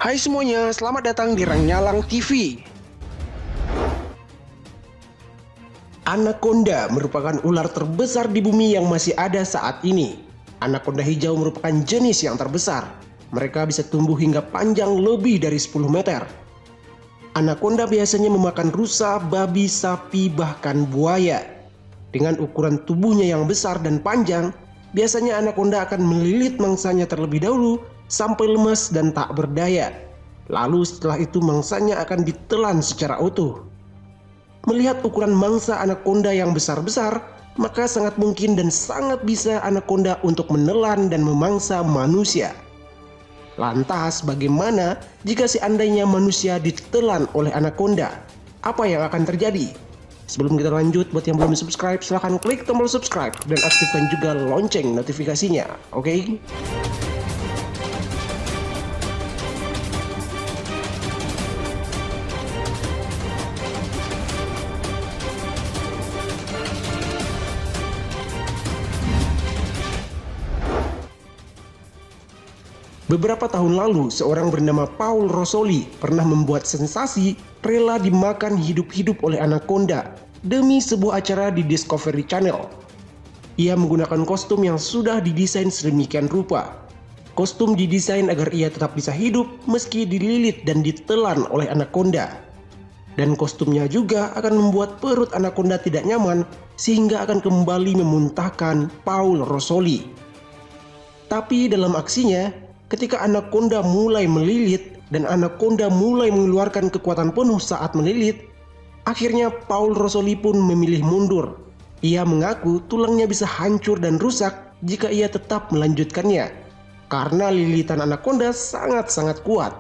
Hai semuanya, selamat datang di Rangyalang TV. Anaconda merupakan ular terbesar di bumi yang masih ada saat ini. Anaconda hijau merupakan jenis yang terbesar. Mereka bisa tumbuh hingga panjang lebih dari 10 meter. Anaconda biasanya memakan rusa, babi, sapi, bahkan buaya. Dengan ukuran tubuhnya yang besar dan panjang, biasanya anaconda akan melilit mangsanya terlebih dahulu sampai lemas dan tak berdaya. Lalu setelah itu mangsanya akan ditelan secara utuh. Melihat ukuran mangsa anaconda yang besar-besar, maka sangat mungkin dan sangat bisa anaconda untuk menelan dan memangsa manusia. Lantas bagaimana jika seandainya manusia ditelan oleh anaconda? Apa yang akan terjadi? Sebelum kita lanjut, buat yang belum subscribe, silahkan klik tombol subscribe dan aktifkan juga lonceng notifikasinya, oke? Beberapa tahun lalu, seorang bernama Paul Rosoli pernah membuat sensasi rela dimakan hidup-hidup oleh anaconda demi sebuah acara di Discovery Channel. Ia menggunakan kostum yang sudah didesain sedemikian rupa. Kostum didesain agar ia tetap bisa hidup meski dililit dan ditelan oleh anaconda. Dan kostumnya juga akan membuat perut anaconda tidak nyaman sehingga akan kembali memuntahkan Paul Rosoli. Tapi dalam aksinya, ketika anaconda mulai melilit dan anaconda mulai mengeluarkan kekuatan penuh saat melilit, akhirnya Paul Rosoli pun memilih mundur. Ia mengaku tulangnya bisa hancur dan rusak jika ia tetap melanjutkannya, karena lilitan anaconda sangat-sangat kuat.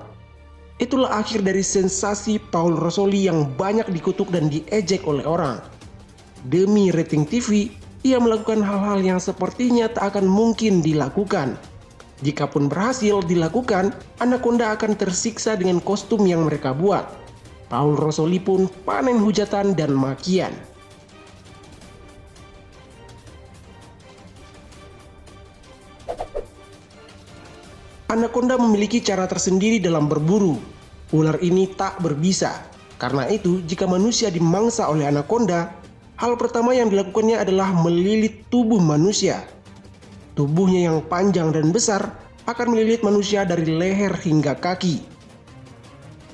Itulah akhir dari sensasi Paul Rosoli yang banyak dikutuk dan diejek oleh orang. Demi rating TV, ia melakukan hal-hal yang sepertinya tak akan mungkin dilakukan. Jikapun berhasil dilakukan, anaconda akan tersiksa dengan kostum yang mereka buat. Paul Rosoli pun panen hujatan dan makian. Anaconda memiliki cara tersendiri dalam berburu. Ular ini tak berbisa. Karena itu, jika manusia dimangsa oleh anaconda, hal pertama yang dilakukannya adalah melilit tubuh manusia. Tubuhnya yang panjang dan besar akan melilit manusia dari leher hingga kaki.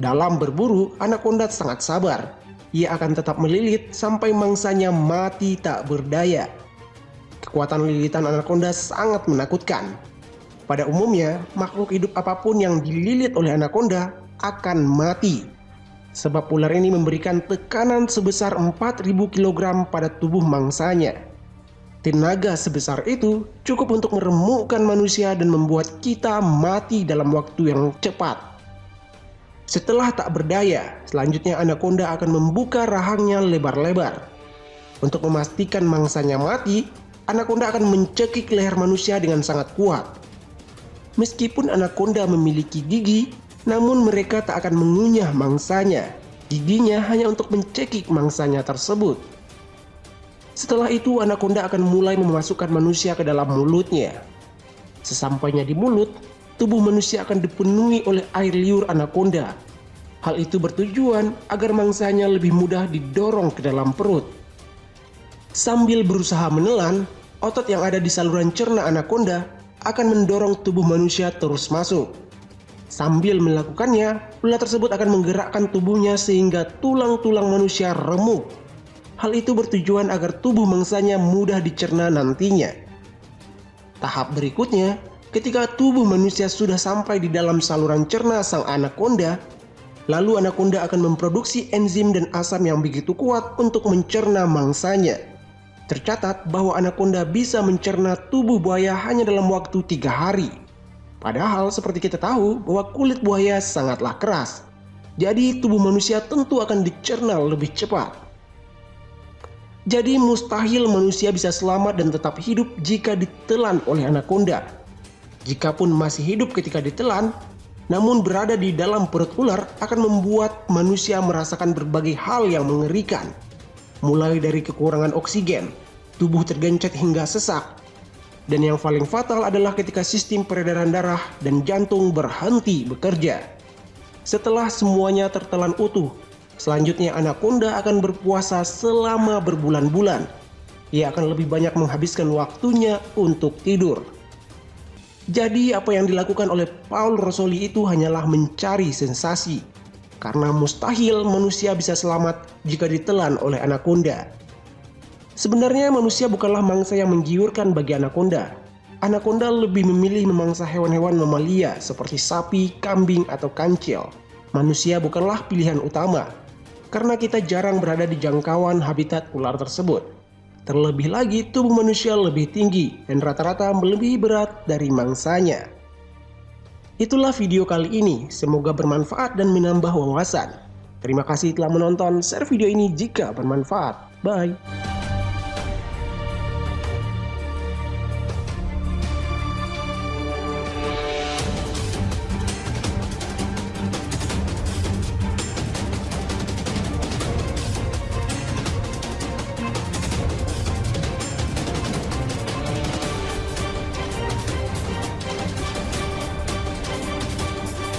Dalam berburu, anaconda sangat sabar. Ia akan tetap melilit sampai mangsanya mati tak berdaya. Kekuatan lilitan anaconda sangat menakutkan. Pada umumnya, makhluk hidup apapun yang dililit oleh anaconda akan mati. Sebab ular ini memberikan tekanan sebesar 4.000 kg pada tubuh mangsanya. Tenaga sebesar itu cukup untuk meremukkan manusia dan membuat kita mati dalam waktu yang cepat. Setelah tak berdaya, selanjutnya anaconda akan membuka rahangnya lebar-lebar. Untuk memastikan mangsanya mati, anaconda akan mencekik leher manusia dengan sangat kuat. Meskipun anaconda memiliki gigi, namun mereka tak akan mengunyah mangsanya. Giginya hanya untuk mencekik mangsanya tersebut. Setelah itu, anaconda akan mulai memasukkan manusia ke dalam mulutnya. Sesampainya di mulut, tubuh manusia akan dipenuhi oleh air liur anaconda. Hal itu bertujuan agar mangsanya lebih mudah didorong ke dalam perut. Sambil berusaha menelan, otot yang ada di saluran cerna anaconda akan mendorong tubuh manusia terus masuk. Sambil melakukannya, ular tersebut akan menggerakkan tubuhnya sehingga tulang-tulang manusia remuk. Hal itu bertujuan agar tubuh mangsanya mudah dicerna nantinya. Tahap berikutnya, ketika tubuh manusia sudah sampai di dalam saluran cerna sang anaconda, lalu anaconda akan memproduksi enzim dan asam yang begitu kuat untuk mencerna mangsanya. Tercatat bahwa anaconda bisa mencerna tubuh buaya hanya dalam waktu 3 hari. Padahal seperti kita tahu bahwa kulit buaya sangatlah keras. Jadi tubuh manusia tentu akan dicerna lebih cepat. Jadi mustahil manusia bisa selamat dan tetap hidup jika ditelan oleh anaconda. Jikapun masih hidup ketika ditelan, namun berada di dalam perut ular akan membuat manusia merasakan berbagai hal yang mengerikan. Mulai dari kekurangan oksigen, tubuh tergencet hingga sesak, dan yang paling fatal adalah ketika sistem peredaran darah dan jantung berhenti bekerja. Setelah semuanya tertelan utuh, selanjutnya anakonda akan berpuasa selama berbulan-bulan. Ia akan lebih banyak menghabiskan waktunya untuk tidur. Jadi apa yang dilakukan oleh Paul Rosoli itu hanyalah mencari sensasi. Karena mustahil manusia bisa selamat jika ditelan oleh anakonda. Sebenarnya manusia bukanlah mangsa yang menggiurkan bagi anakonda. Anakonda lebih memilih memangsa hewan-hewan mamalia seperti sapi, kambing, atau kancil. Manusia bukanlah pilihan utama, karena kita jarang berada di jangkauan habitat ular tersebut. Terlebih lagi tubuh manusia lebih tinggi dan rata-rata lebih berat dari mangsanya. Itulah video kali ini, semoga bermanfaat dan menambah wawasan. Terima kasih telah menonton, share video ini jika bermanfaat. Bye.